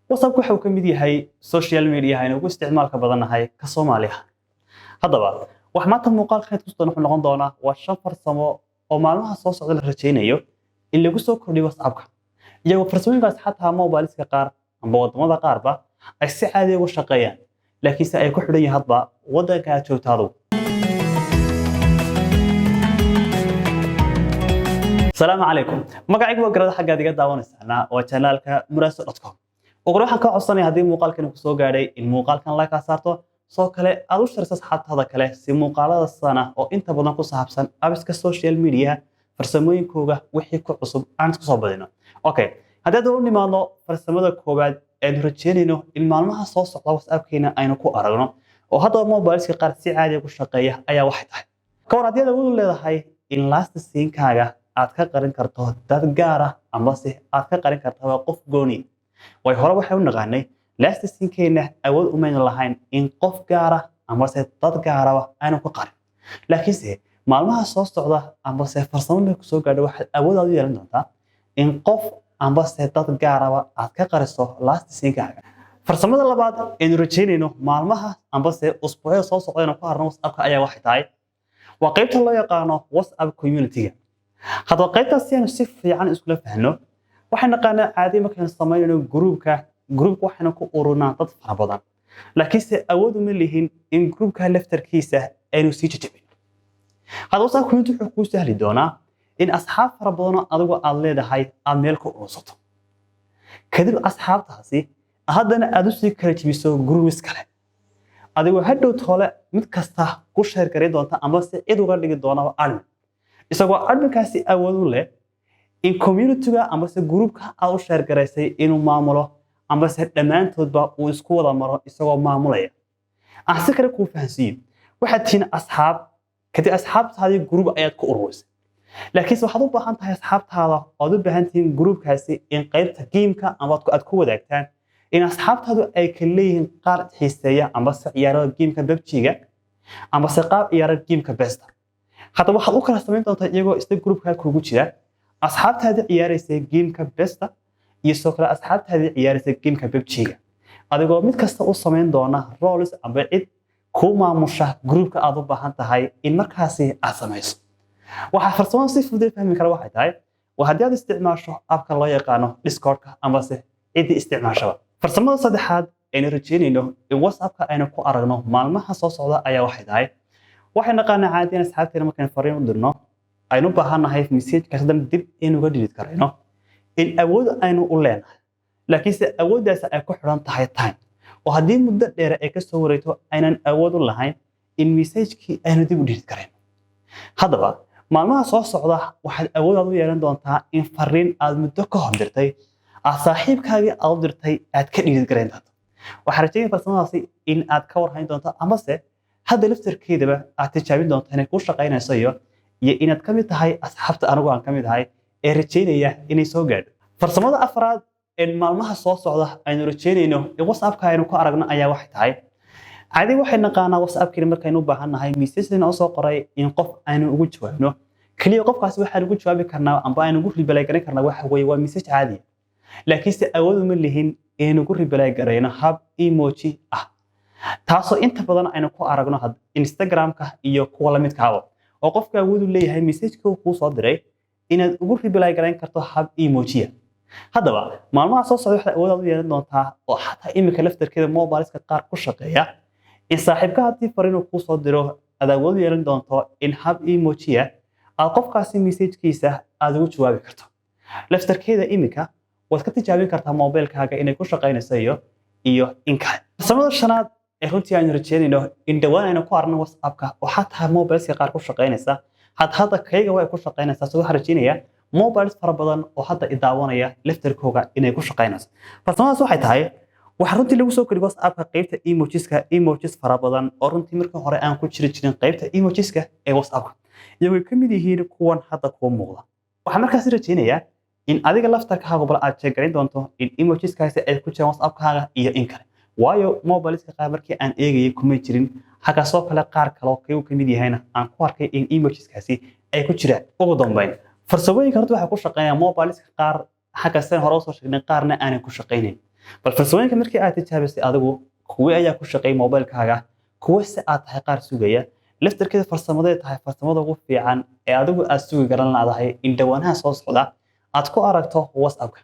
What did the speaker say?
WhatsApp waxa uu ka mid yahay social media aynu ugu isticmaalka badanahay ka Soomaaliya. Haddaba wax maanta muuqaalkan tustan wuxuu noqon doonaa waa 5 farsamo oo maalmaha soo socda la rajaynayo in lagu soo kordhiyo WhatsApp-ka. Iyagoo farsamooyinkaas xataa mobilska qaar ama wadamada qaarba ay si caadi ah ugu shaqeeyaan, laakiin ay ku xidhan yihiin hadba wadanka aad joogtaado. السلام عليكم magacaygu waa garada xagga adiga daawanaysaana waa channelka muraso.com ugu waxaan ka codsanay hadii muuqaalkan ku soo gaaray in muuqaalkan like ka saarto soo kale aad u shirayso asxaabtada kale si muuqaalada sana oo inta badan ku saabsan abiska social media farsamooyinkooda wixii ku cusub aan ku soo badino. Okay hadii aad u nimaado farsamada koobaad ee rajaynayno in maalmaha soo socda WhatsApp-keena aynu ku aragno oo hadda mobilska qaar si caadi ah u shaqeeya ayaa waxay tahay ka war hadii aad u leedahay in last scene-kaaga aad ka qarin karto dad gaar ah ama si aad ka qarin karto qof gooni way hore waxay u naqaanay last scene-keena awood u meel lahayn in qof gaar ah ama si dad gaar ah aanu ku qarin laakiinse maalmaha soo socda ama si farsamo ku soo gaadho waxaad awood u yeelan doontaa in qof ama si dad gaar ah aad ka qariso last scene-kaaga. Farsamada labaad ee rajaynayno maalmaha ama si usbuucyo soo socda ku harno WhatsApp-ka ayaa waxay tahay waa qaybta loo yaqaano WhatsApp community-ga. هذا قيمة سيان سيف عن إسكول فهنو وحنا قانا عادي ما كان صمينا جروب وحنا كورونا تطفى بدن لكن سأود من اللي هن إن جروب كهلف تركيزه إنه سيجي جميل هذا وصل كنت حكوا سهل دونا إن أصحاب ربنا أضوا الله ده هاي عملكوا وسط كذب أصحاب تحسي هذا أنا أدوسي كريتي بيسو جروب إسكال أضوا هدو طالع متكسته كل شهر كريد دونا أما سيدو غير دونا وعلم isagoo adminkaasi awood u leh in community-ga ama se groupka aad u share garaysay inuu maamulo ama se dhamaantoodba uu isku wada maro isagoo maamulaya aan si kale ku fahansiin waxaad tihiin asxaab kadib asxaabtaadii group ayaad ku ururisay laakiin waxaad u baahan tahay asxaabtaada oo u baahan tihiin groupkaasi in qaybta game-ka ama aad ku wadaagtaan in asxaabtaadu ay ka leeyihiin qaar xiiseeya ama se ciyaarada game-ka PUBG-ga ama se qaab ciyaarada game-ka best حتى واحد أخرى استمعت أنت يجوا است جروب كل جيرة أصحاب هذه عيارة جيم كبستا يسوكر أصحاب هذه عيارة جيم كبيبتشيا هذا جو ميت كستا أصمين دونا رولز أبعد كوما مشاه جروب كأضب بحنت هاي المركزي أسميس واحد فرصان صيف بدي فهم كلا واحد هاي وهذا استعمال شو أبكر الله يقانو ديسكورد أمسه إدي استعمال شو فرصان صدحات إن رجيني إنه الواتساب كأنه كو أرجنه معلومة حساس على أي واحد هاي waxay naqaana caadi asxaabteena markaan fariin u dirno aynu baahanahay message ka sadan dib inuu ga delete karayno in awood aynu u leenahay laakiin se awooddaas ay ku xiran tahay time oo hadii muddo dheer ay ka soo wareegto aynan awood u lahayn in message-kii aynu dib u delete karayno haddaba maalmaha soo socda waxaad awood u yeelan doontaa in fariin aad muddo ka hor dirtay saaxiibkaagii aad u dirtay aad ka delete karayn doonto waxaan rajaynayaa farsamadaasi in aad ka warhayn doonto ama se هذا لفتر كده أتجاوب دون تاني كوش قاينا سيو إن تكمل هاي أصحابت أنا وأنا كمل هاي رجينية إني سوجد فرصمة أفراد إن ما صوص على إنه رجيني إنه واتساب كاينو كأرجنا أي واحد هاي عادي واحد نقانا واتساب كلمة كاينو بهنا هاي ميسيس لنا أصلا قرأي إن قف إنه وجود شوي إنه كل يوقف قاس واحد وجود شوي بكرنا أم بقى نقول البلاغ كرنا واحد هو ميسيس عادي لكن أول من اللي هن إنه نقول البلاغ إنه هاب إيموجي taasoo inta badan aynu ku aragno Instagram-ka iyo kuwa la midka ah oo qofka awood u leeyahay message-ka uu soo diray inaad ugu reply garan karto hab emoji haddaba maalmaha soo socda waxaad awood u yeelan doontaa oo xataa imika laftarkeeda mobilska qaar ku shaqeeya in saaxiibka hadii fariin uu soo diro aad awood u yeelan doonto in hab emoji aad qofkaasi message-kiisa aad ugu jawaabi karto laftarkeeda imika waad ka tijaabin kartaa mobilkaaga inay ku shaqeynayso iyo in kale samada shanaad runtii aan rajaynayno in dhawaan aynu ku aragno WhatsApp-ka oo xataa mobilska qaar ku shaqeynaysa hadda kayga way ku shaqeynaysaa soo rajaynaya mobiles fara badan oo hadda idaawanaya laftarkooga inay ku shaqeynayso farsamadaas waxay tahay waxa runtii lagu soo kordhiyay WhatsApp-ka qaybta emojis fara badan oo runtii markii hore aan ku jirin qaybta emojiska ee WhatsApp-ka iyagoo ka mid yihiin kuwan hadda ku muuqda waxa markaas rajaynaya in adiga laftarkaaga bal aad sheegayn doonto in emojiskaasi ay ku jiraan WhatsApp-kaaga iyo in kale waayo mobilska qaar markii aan eegayay kuma jirin xaga soo kale qaar kale oo ka mid yahayna aan ku arkay in emojiskaasi ay ku jiraan ugu dambeyn farsamooyinka horta waxa ku shaqeeya mobilska qaar xaga san hore soo sheegnay qaarna aanay ku shaqeynin bal farsamooyinka markii aad tijaabisay adigu kuwa ayaa ku shaqeey mobilkaaga kuwa si aad tahay qaar sugaya laftarkeeda farsamada tahay farsamada ugu fiican ee adigu aad sugi garan laadahay in dhawaanaha soo socda aad ku aragto WhatsApp-ka